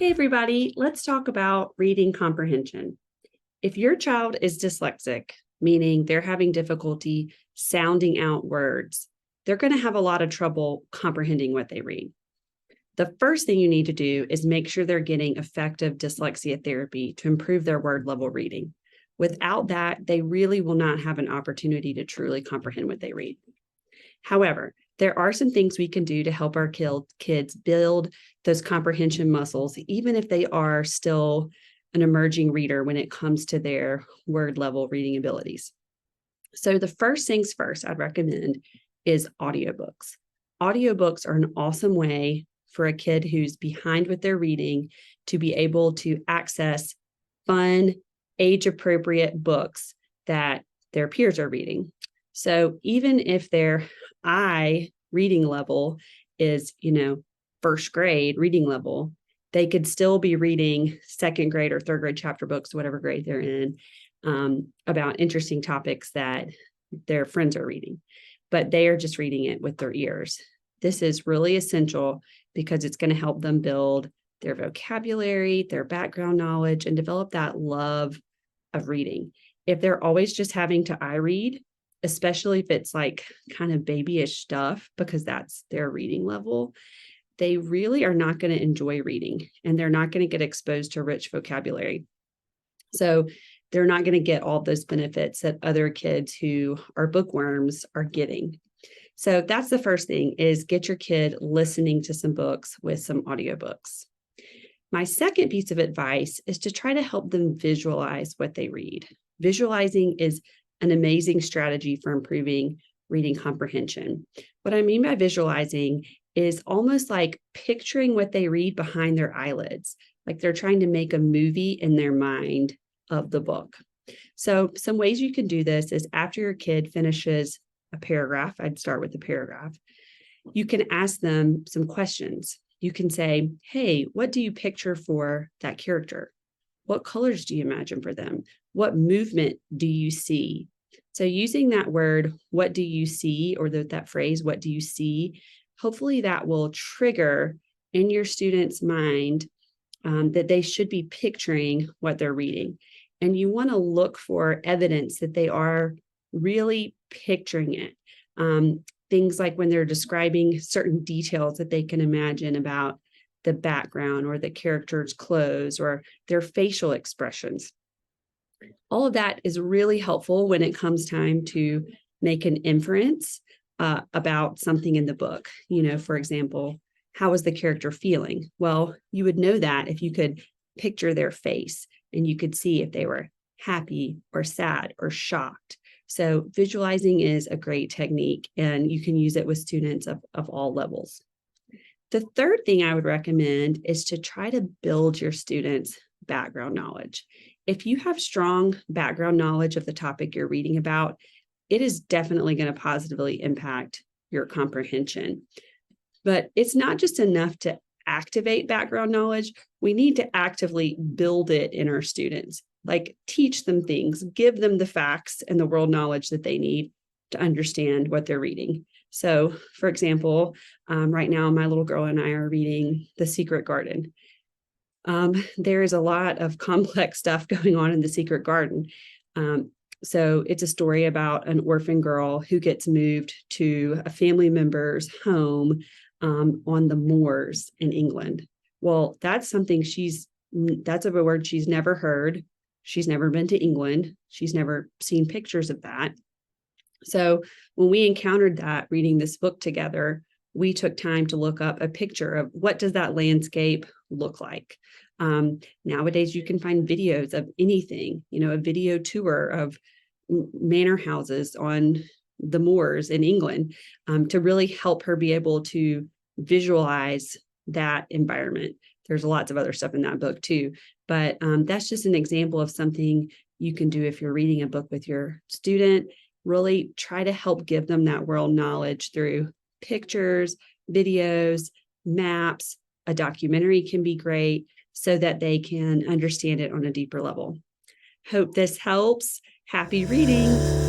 Hey, everybody, let's talk about reading comprehension. If your child is dyslexic, meaning they're having difficulty sounding out words, they're going to have a lot of trouble comprehending what they read. The first thing you need to do is make sure they're getting effective dyslexia therapy to improve their word level reading. Without that, they really will not have an opportunity to truly comprehend what they read. However, there are some things we can do to help our kids build those comprehension muscles, even if they are still an emerging reader when it comes to their word level reading abilities. So the first things first I'd recommend is audiobooks. Audiobooks are an awesome way for a kid who's behind with their reading to be able to access fun, age-appropriate books that their peers are reading. So even if their reading level is, first grade reading level, they could still be reading second grade or third grade chapter books, whatever grade they're in, about interesting topics that their friends are reading, but they are just reading it with their ears. This is really essential because it's going to help them build their vocabulary, their background knowledge, and develop that love of reading. If they're always just having to read, especially if it's like kind of babyish stuff, because that's their reading level, they really are not going to enjoy reading and they're not going to get exposed to rich vocabulary. So they're not going to get all those benefits that other kids who are bookworms are getting. So that's the first thing, is get your kid listening to some books with some audiobooks. My second piece of advice is to try to help them visualize what they read. Visualizing is an amazing strategy for improving reading comprehension. What I mean by visualizing is almost like picturing what they read behind their eyelids, like they're trying to make a movie in their mind of the book. So some ways you can do this is after your kid finishes a paragraph, I'd start with the paragraph, you can ask them some questions. You can say, hey, what do you picture for that character? What colors do you imagine for them? What movement do you see? So using that word, what do you see, or that phrase, what do you see, hopefully that will trigger in your student's mind that they should be picturing what they're reading. And you want to look for evidence that they are really picturing it. Things like when they're describing certain details that they can imagine about the background or the character's clothes or their facial expressions. All of that is really helpful when it comes time to make an inference about something in the book. For example, how is the character feeling? Well, you would know that if you could picture their face and you could see if they were happy or sad or shocked. So visualizing is a great technique, and you can use it with students of all levels. The third thing I would recommend is to try to build your students' background knowledge. If you have strong background knowledge of the topic you're reading about, it is definitely going to positively impact your comprehension. But it's not just enough to activate background knowledge. We need to actively build it in our students, like teach them things, give them the facts and the world knowledge that they need to understand what they're reading. So, for example, right now, my little girl and I are reading The Secret Garden. There is a lot of complex stuff going on in The Secret Garden. So it's a story about an orphan girl who gets moved to a family member's home on the moors in England. Well, that's something that's a word she's never heard. She's never been to England. She's never seen pictures of that. So when we encountered that reading this book together, we took time to look up a picture of what does that landscape look like. Nowadays, you can find videos of anything, a video tour of manor houses on the moors in England to really help her be able to visualize that environment. There's lots of other stuff in that book too, but that's just an example of something you can do if you're reading a book with your student. Really try to help give them that world knowledge through pictures, videos, maps. A documentary can be great so that they can understand it on a deeper level. Hope this helps. Happy reading.